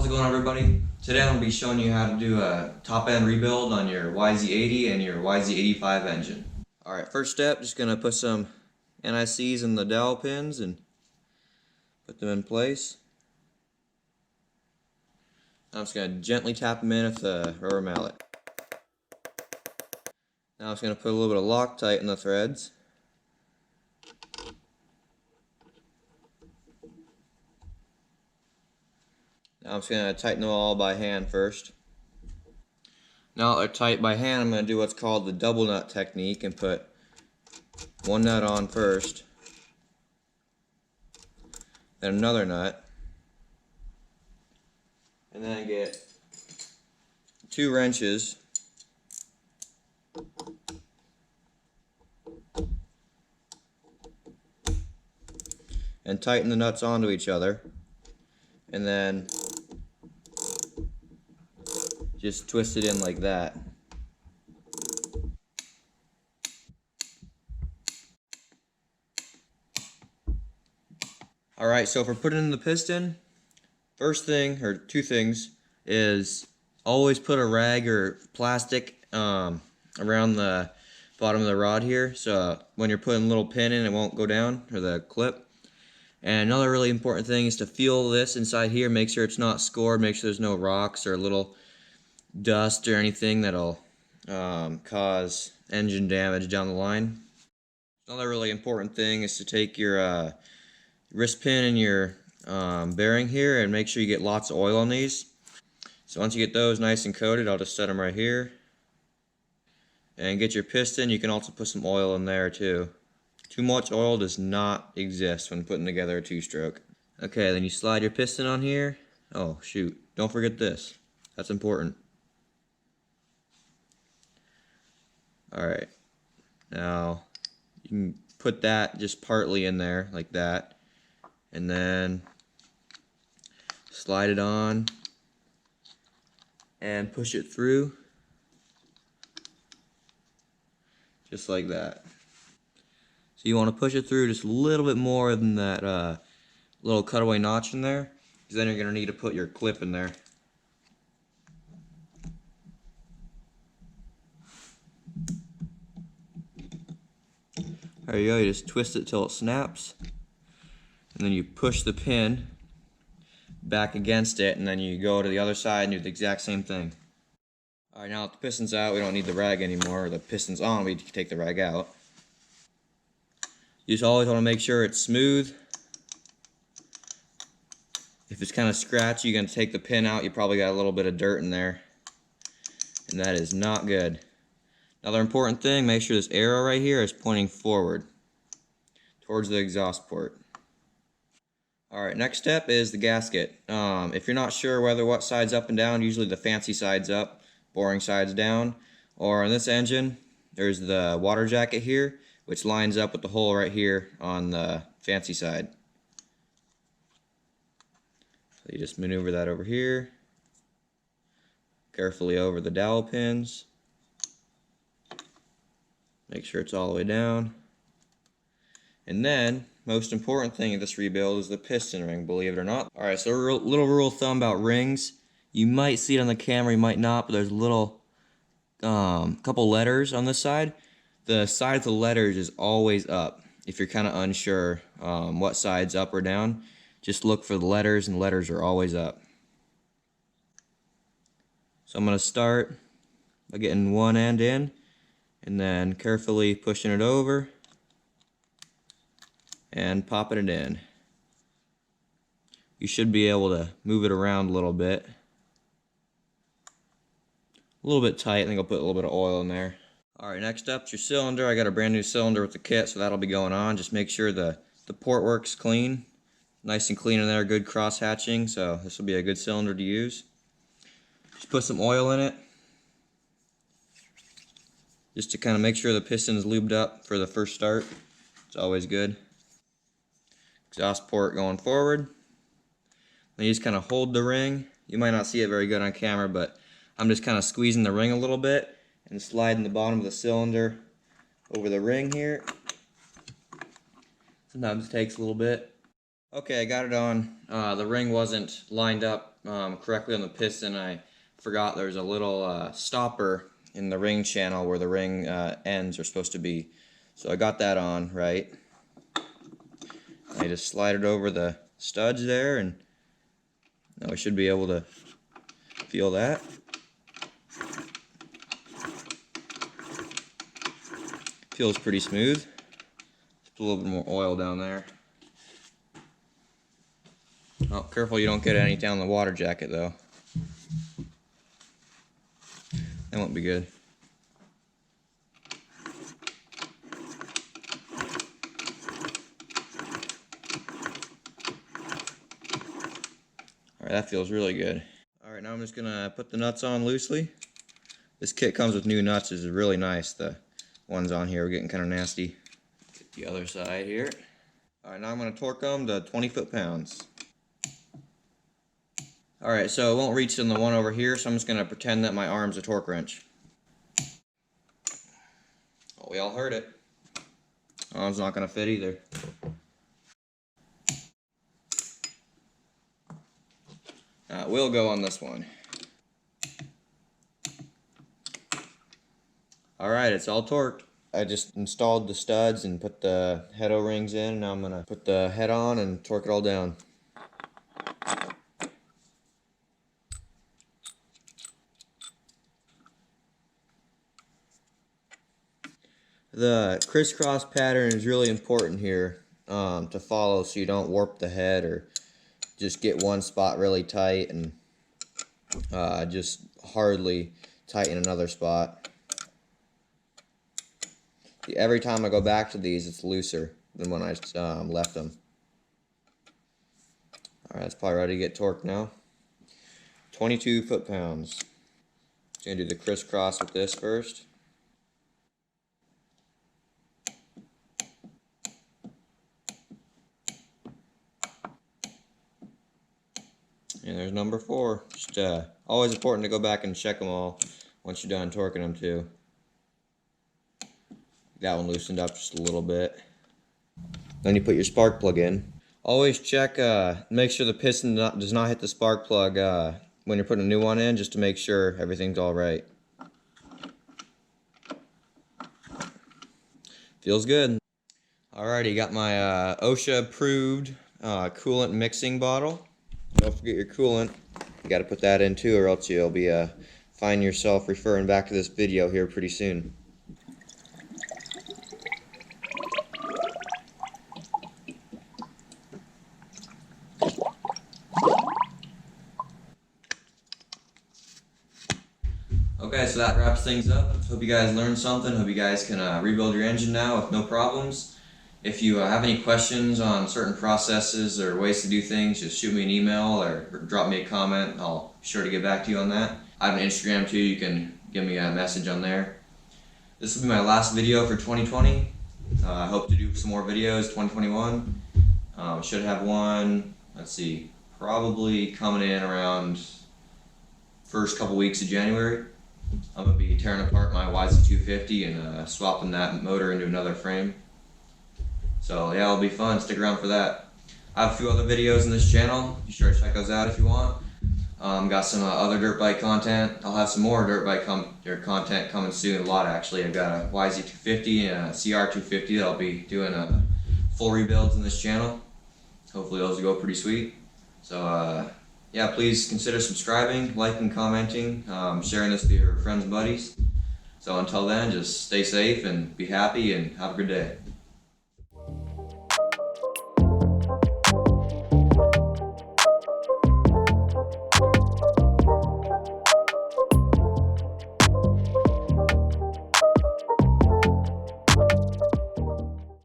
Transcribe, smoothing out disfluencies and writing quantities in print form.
it going, everybody? Today I'm going to be showing you how to do a top-end rebuild on your YZ80 and your YZ85 engine. Alright, first step, just going to put some NICs in the dowel pins and put them in place. Now I'm just going to gently tap them in with the rubber mallet. Now I'm just going to put a little bit of Loctite in the threads. Now I'm just going to tighten them all by hand first. Now that they're tight by hand, I'm going to do what's called the double nut technique and put one nut on first, then another nut, and then I get 2 wrenches and tighten the nuts onto each other, and then just twist it in like that. Alright, so for putting in the piston, first thing, or 2 things, is always put a rag or plastic around the bottom of the rod here, so when you're putting a little pin in, it won't go down, or the clip. And another really important thing is to feel this inside here, make sure it's not scored, make sure there's no rocks or little dust or anything that'll cause engine damage down the line. Another really important thing is to take your wrist pin and your bearing here and make sure you get lots of oil on these. So once you get those nice and coated, I'll just set them right here. And get your piston, you can also put some oil in there too. Too much oil does not exist when putting together a 2-stroke. Okay, then you slide your piston on here. Oh shoot, don't forget this. That's important. Alright, now you can put that just partly in there like that, and then slide it on and push it through just like that. So you want to push it through just a little bit more than that little cutaway notch in there, because then you're going to need to put your clip in there. There you go, you just twist it till it snaps, and then you push the pin back against it, and then you go to the other side and do the exact same thing. Alright, now that the piston's out, we don't need the rag anymore. Or the piston's on, we can take the rag out. You just always want to make sure it's smooth. If it's kind of scratchy, you're going to take the pin out, you probably got a little bit of dirt in there, and that is not good. Another important thing, make sure this arrow right here is pointing forward towards the exhaust port. Alright, next step is the gasket. If you're not sure what side's up and down, usually the fancy side's up, boring side's down. Or on this engine, there's the water jacket here, which lines up with the hole right here on the fancy side. So you just maneuver that over here, carefully over the dowel pins. Make sure it's all the way down. And then, most important thing in this rebuild is the piston ring, believe it or not. Alright, so a little rule of thumb about rings. You might see it on the camera, you might not, but there's a little couple letters on this side. The side of the letters is always up. If you're kind of unsure what side's up or down, just look for the letters, and the letters are always up. So I'm going to start by getting one end in, and then carefully pushing it over and popping it in. You should be able to move it around a little bit. A little bit tight, I think I'll put a little bit of oil in there. Alright, next up is your cylinder. I got a brand new cylinder with the kit, so that'll be going on. Just make sure the port works clean. Nice and clean in there, good cross hatching, so this will be a good cylinder to use. Just put some oil in it, just to kind of make sure the piston is lubed up for the first start. It's always good. Exhaust port going forward. Then you just kind of hold the ring. You might not see it very good on camera, but I'm just kind of squeezing the ring a little bit and sliding the bottom of the cylinder over the ring here. Sometimes it takes a little bit. Okay, I got it on. The ring wasn't lined up correctly on the piston, I forgot there's a little stopper in the ring channel where the ring ends are supposed to be. So I got that on right. I just slide it over the studs there, and now we should be able to feel that. Feels pretty smooth. Just put a little bit more oil down there. Oh, careful you don't get any down the water jacket though. That won't be good. Alright, that feels really good. Alright, now I'm just gonna put the nuts on loosely. This kit comes with new nuts, which is really nice. The ones on here are getting kind of nasty. Get the other side here. Alright, now I'm gonna torque them to 20 foot-pounds. Alright, so it won't reach in the one over here, so I'm just going to pretend that my arm's a torque wrench. Oh, we all heard it. Oh, it's not going to fit either. It will go on this one. Alright, it's all torqued. I just installed the studs and put the head O-rings in, and now I'm going to put the head on and torque it all down. The crisscross pattern is really important here to follow, so you don't warp the head or just get one spot really tight and just hardly tighten another spot. Every time I go back to these, it's looser than when I left them. Alright, it's probably ready to get torqued now. 22 foot-pounds. Going to do the crisscross with this first. And there's number 4. Just always important to go back and check them all once you're done torquing them too. That one loosened up just a little bit. Then you put your spark plug in. Always check, make sure the piston does not hit the spark plug when you're putting a new one in, just to make sure everything's all right. Feels good. Alrighty, got my OSHA approved coolant mixing bottle. Don't forget your coolant. You got to put that in too, or else you'll be find yourself referring back to this video here pretty soon. Okay, so that wraps things up. Hope you guys learned something. Hope you guys can rebuild your engine now with no problems. If you have any questions on certain processes or ways to do things, just shoot me an email or drop me a comment. I'll be sure to get back to you on that. I have an Instagram too. You can give me a message on there. This will be my last video for 2020. I hope to do some more videos 2021. Should have one, let's see, probably coming in around first couple weeks of January. I'm going to be tearing apart my YZ85 and swapping that motor into another frame. So yeah, it'll be fun. Stick around for that. I have a few other videos in this channel. Be sure to check those out if you want. Got some other dirt bike content. I'll have some more dirt bike content coming soon. A lot actually. I've got a YZ250 and a CR250 that I'll be doing full rebuilds in this channel. Hopefully those will go pretty sweet. So yeah, please consider subscribing, liking, commenting, sharing this with your friends and buddies. So until then, just stay safe and be happy and have a good day.